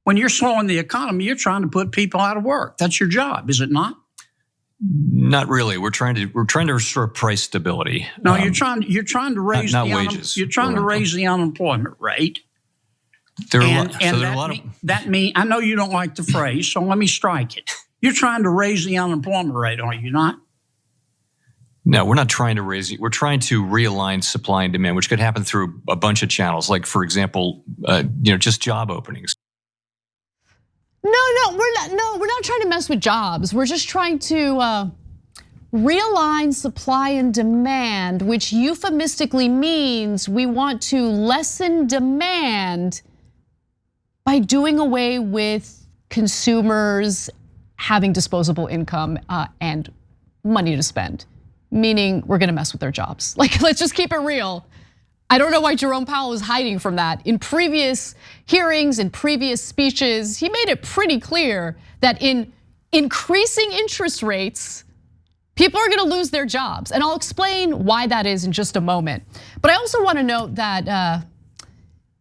when you're slowing the economy, you're trying to put people out of work. That's your job, is it not? Not really. We're trying to restore price stability. No, you're trying to raise not wages. You're trying to raise the unemployment rate. That means I know you don't like the phrase, so let me strike it. You're trying to raise the unemployment rate, are you not? No, we're not trying to raise it. We're trying to realign supply and demand, which could happen through a bunch of channels, like, for example, just job openings. We're not trying to mess with jobs. We're just trying to realign supply and demand, which euphemistically means we want to lessen demand by doing away with consumers having disposable income and money to spend, meaning we're gonna mess with their jobs. Like, let's just keep it real. I don't know why Jerome Powell is hiding from that. In previous hearings, in previous speeches, he made it pretty clear that in increasing interest rates, people are gonna lose their jobs. And I'll explain why that is in just a moment. But I also wanna note that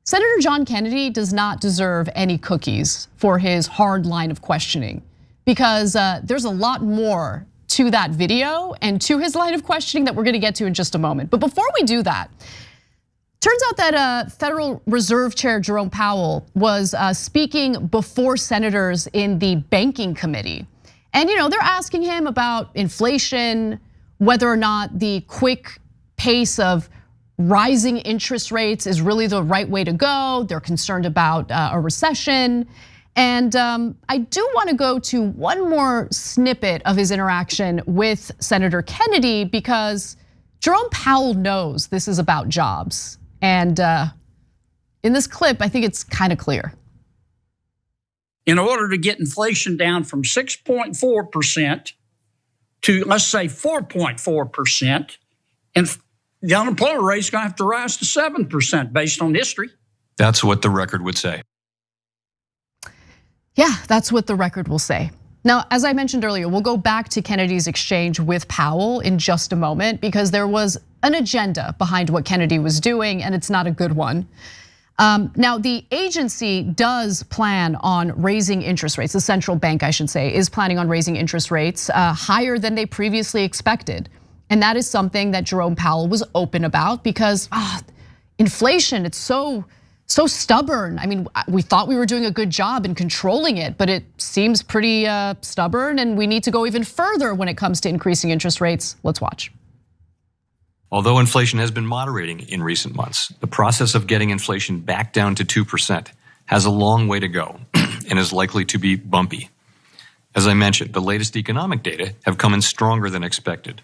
Senator John Kennedy does not deserve any cookies for his hard line of questioning, because there's a lot more to that video and to his line of questioning that we're gonna get to in just a moment. But before we do that, turns out that Federal Reserve Chair Jerome Powell was speaking before senators in the banking committee. And they're asking him about inflation, whether or not the quick pace of rising interest rates is really the right way to go. They're concerned about a recession. And I do want to go to one more snippet of his interaction with Senator Kennedy, because Jerome Powell knows this is about jobs. And in this clip, I think it's kind of clear. In order to get inflation down from 6.4% to, let's say, 4.4%, and the unemployment rate is going to have to rise to 7% based on history. That's what the record would say. Yeah, that's what the record will say. Now, as I mentioned earlier, we'll go back to Kennedy's exchange with Powell in just a moment, because there was an agenda behind what Kennedy was doing, and it's not a good one. Now, the agency does plan on raising interest rates. The central bank, I should say, is planning on raising interest rates higher than they previously expected. And that is something that Jerome Powell was open about, because inflation, it's so stubborn. I mean, we thought we were doing a good job in controlling it, but it seems pretty stubborn, and we need to go even further when it comes to increasing interest rates. Let's watch. Although inflation has been moderating in recent months, the process of getting inflation back down to 2% has a long way to go and is likely to be bumpy. As I mentioned, the latest economic data have come in stronger than expected,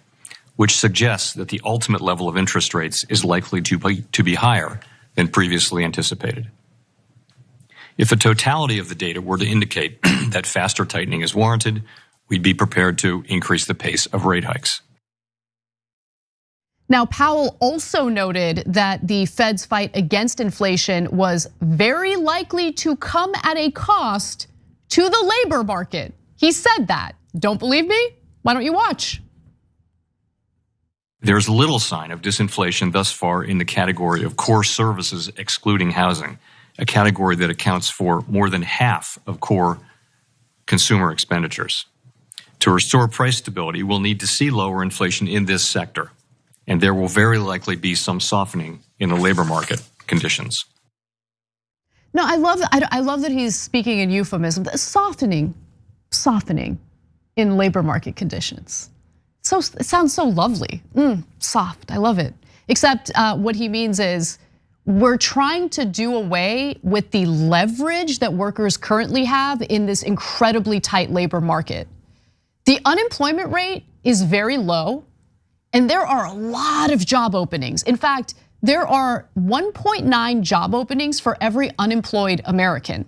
which suggests that the ultimate level of interest rates is likely to be higher than previously anticipated. If the totality of the data were to indicate that faster tightening is warranted, we'd be prepared to increase the pace of rate hikes. Now, Powell also noted that the Fed's fight against inflation was very likely to come at a cost to the labor market. He said that. Don't believe me? Why don't you watch? There's little sign of disinflation thus far in the category of core services excluding housing, a category that accounts for more than half of core consumer expenditures. To restore price stability, we'll need to see lower inflation in this sector, and there will very likely be some softening in the labor market conditions. No, I love that he's speaking in euphemism. Softening in labor market conditions. It sounds so lovely, soft, I love it. Except what he means is we're trying to do away with the leverage that workers currently have in this incredibly tight labor market. The unemployment rate is very low, and there are a lot of job openings. In fact, there are 1.9 job openings for every unemployed American.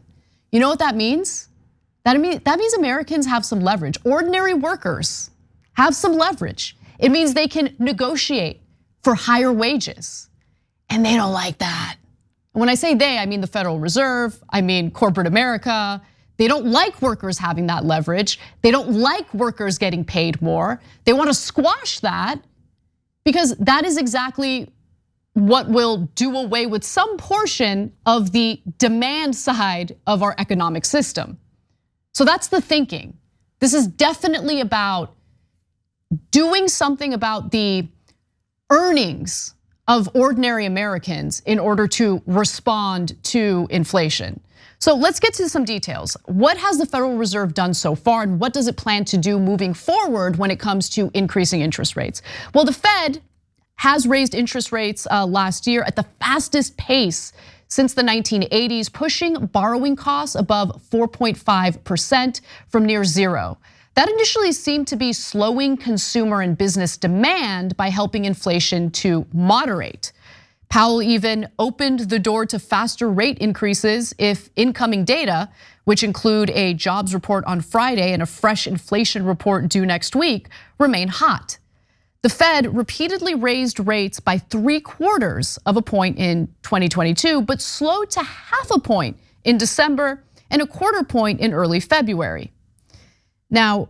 You know what that means? That means Americans have some leverage. Ordinary workers have some leverage. It means they can negotiate for higher wages, and they don't like that. And when I say they, I mean the Federal Reserve, I mean corporate America. They don't like workers having that leverage. They don't like workers getting paid more. They want to squash that, because that is exactly what will do away with some portion of the demand side of our economic system. So that's the thinking. This is definitely about doing something about the earnings of ordinary Americans in order to respond to inflation. So let's get to some details. What has the Federal Reserve done so far, and what does it plan to do moving forward when it comes to increasing interest rates? Well, the Fed has raised interest rates last year at the fastest pace since the 1980s, pushing borrowing costs above 4.5% from near zero. That initially seemed to be slowing consumer and business demand by helping inflation to moderate. Powell even opened the door to faster rate increases if incoming data, which include a jobs report on Friday and a fresh inflation report due next week, remain hot. The Fed repeatedly raised rates by 3/4 of a point in 2022, but slowed to 0.5 point in December and 1/4 point in early February. Now,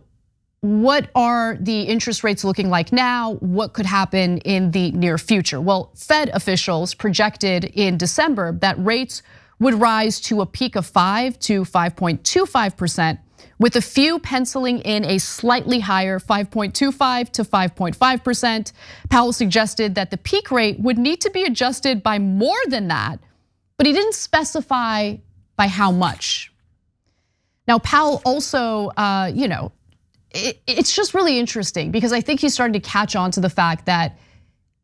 what are the interest rates looking like now? What could happen in the near future? Well, Fed officials projected in December that rates would rise to a peak of 5 to 5.25%, with a few penciling in a slightly higher 5.25 to 5.5%. Powell suggested that the peak rate would need to be adjusted by more than that, but he didn't specify by how much. Now, Powell also, it's just really interesting because I think he's starting to catch on to the fact that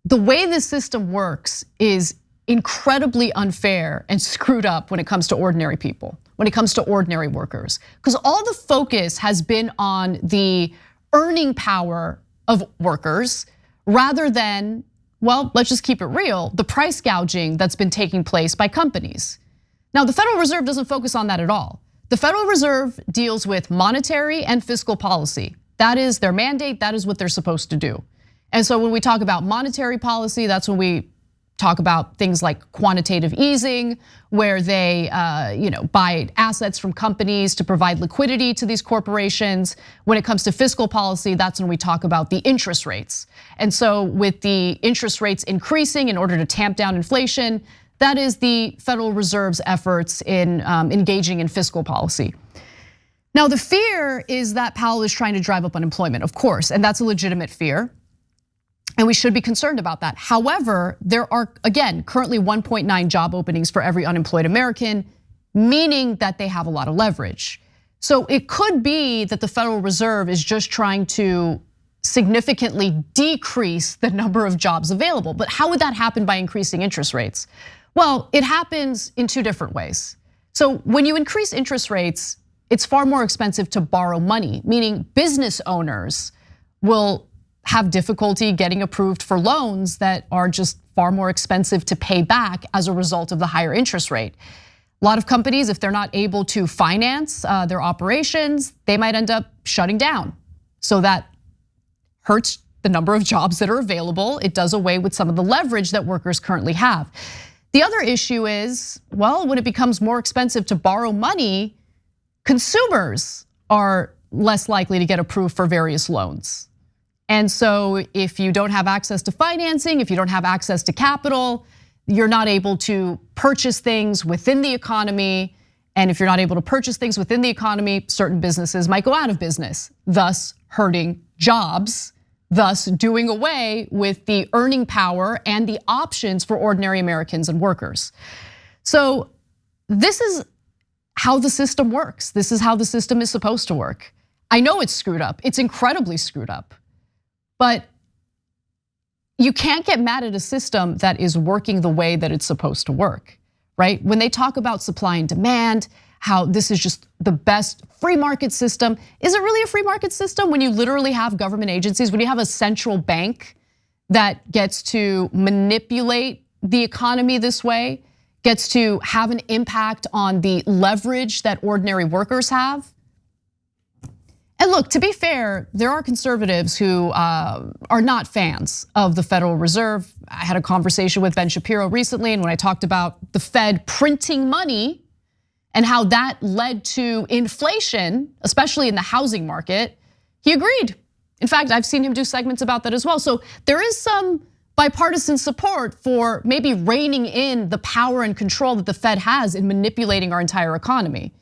the way this system works is incredibly unfair and screwed up when it comes to ordinary people, when it comes to ordinary workers. Because all the focus has been on the earning power of workers rather than, well, let's just keep it real, the price gouging that's been taking place by companies. Now, the Federal Reserve doesn't focus on that at all. The Federal Reserve deals with monetary and fiscal policy. That is their mandate, that is what they're supposed to do. And so when we talk about monetary policy, that's when we talk about things like quantitative easing, where they buy assets from companies to provide liquidity to these corporations. When it comes to fiscal policy, that's when we talk about the interest rates. And so with the interest rates increasing in order to tamp down inflation, that is the Federal Reserve's efforts in engaging in fiscal policy. Now, the fear is that Powell is trying to drive up unemployment, of course, and that's a legitimate fear. And we should be concerned about that. However, there are, again, currently 1.9 job openings for every unemployed American, meaning that they have a lot of leverage. So it could be that the Federal Reserve is just trying to significantly decrease the number of jobs available. But how would that happen by increasing interest rates? Well, it happens in two different ways. So when you increase interest rates, it's far more expensive to borrow money, meaning business owners will have difficulty getting approved for loans that are just far more expensive to pay back as a result of the higher interest rate. A lot of companies, if they're not able to finance their operations, they might end up shutting down. So that hurts the number of jobs that are available. It does away with some of the leverage that workers currently have. The other issue is, well, when it becomes more expensive to borrow money, consumers are less likely to get approved for various loans. And so if you don't have access to financing, if you don't have access to capital, you're not able to purchase things within the economy. And if you're not able to purchase things within the economy, certain businesses might go out of business, thus hurting jobs, thus doing away with the earning power and the options for ordinary Americans and workers. So this is how the system works. This is how the system is supposed to work. I know it's screwed up. It's incredibly screwed up. But you can't get mad at a system that is working the way that it's supposed to work, right? When they talk about supply and demand, how this is just the best free market system. Is it really a free market system when you literally have government agencies, when you have a central bank that gets to manipulate the economy this way, gets to have an impact on the leverage that ordinary workers have? And look, to be fair, there are conservatives who are not fans of the Federal Reserve. I had a conversation with Ben Shapiro recently, and when I talked about the Fed printing money and how that led to inflation, especially in the housing market, he agreed. In fact, I've seen him do segments about that as well. So there is some bipartisan support for maybe reining in the power and control that the Fed has in manipulating our entire economy.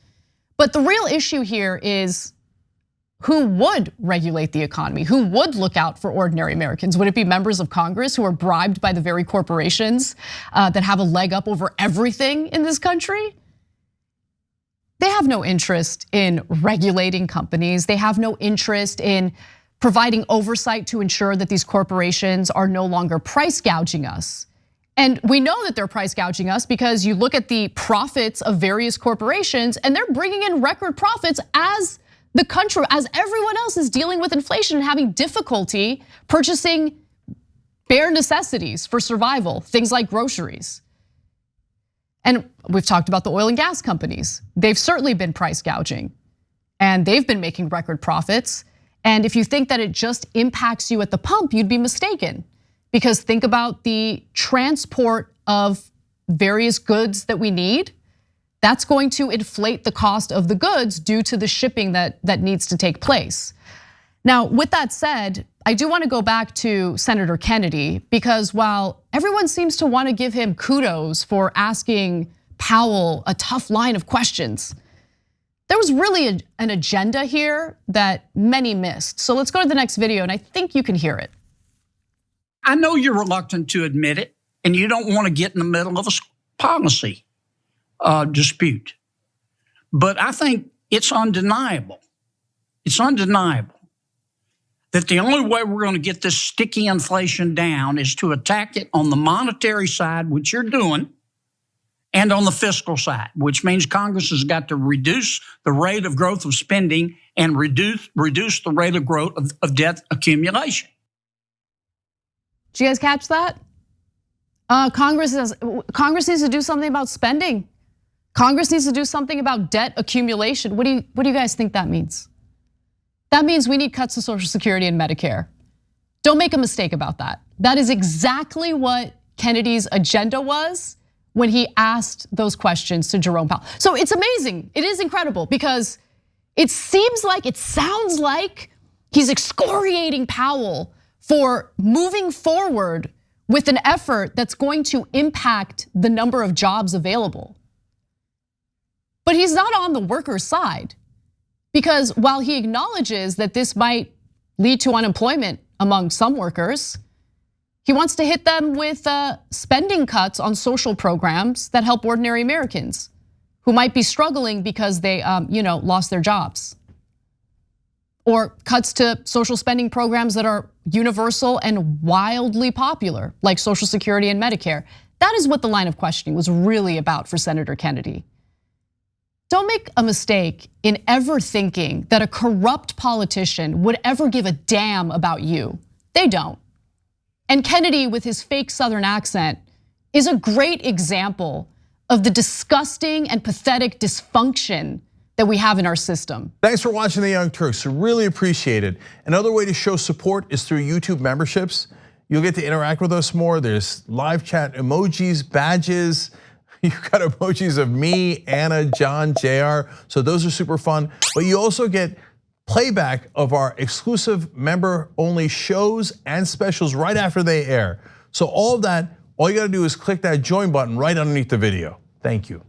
But the real issue here is who would regulate the economy? Who would look out for ordinary Americans? Would it be members of Congress who are bribed by the very corporations that have a leg up over everything in this country? They have no interest in regulating companies. They have no interest in providing oversight to ensure that these corporations are no longer price gouging us. And we know that they're price gouging us because you look at the profits of various corporations and they're bringing in record profits as the country, as everyone else is dealing with inflation and having difficulty purchasing bare necessities for survival, things like groceries. And we've talked about the oil and gas companies. They've certainly been price gouging and they've been making record profits. And if you think that it just impacts you at the pump, you'd be mistaken. Because think about the transport of various goods that we need. That's going to inflate the cost of the goods due to the shipping that needs to take place. Now, with that said, I do want to go back to Senator Kennedy, because while everyone seems to want to give him kudos for asking Powell a tough line of questions, there was really an agenda here that many missed. So let's go to the next video and I think you can hear it. I know you're reluctant to admit it and you don't want to get in the middle of a policy dispute. But I think it's undeniable. It's undeniable that the only way we're going to get this sticky inflation down is to attack it on the monetary side, which you're doing, and on the fiscal side, which means Congress has got to reduce the rate of growth of spending and reduce the rate of growth of debt accumulation. Did you guys catch that? Congress needs to do something about spending. Congress needs to do something about debt accumulation. What do you guys think that means? That means we need cuts to Social Security and Medicare. Don't make a mistake about that. That is exactly what Kennedy's agenda was when he asked those questions to Jerome Powell. So it's amazing, it is incredible, because it sounds like he's excoriating Powell for moving forward with an effort that's going to impact the number of jobs available. But he's not on the workers' side, because while he acknowledges that this might lead to unemployment among some workers, he wants to hit them with spending cuts on social programs that help ordinary Americans who might be struggling because they lost their jobs. Or cuts to social spending programs that are universal and wildly popular, like Social Security and Medicare. That is what the line of questioning was really about for Senator Kennedy. Don't make a mistake in ever thinking that a corrupt politician would ever give a damn about you. They don't. And Kennedy, with his fake Southern accent, is a great example of the disgusting and pathetic dysfunction that we have in our system. Thanks for watching The Young Turks, really appreciate it. Another way to show support is through YouTube memberships. You'll get to interact with us more. There's live chat emojis, badges. You've got emojis of me, Anna, John, JR. So those are super fun. But you also get playback of our exclusive member-only shows and specials right after they air. So all of that, all you gotta do is click that join button right underneath the video. Thank you.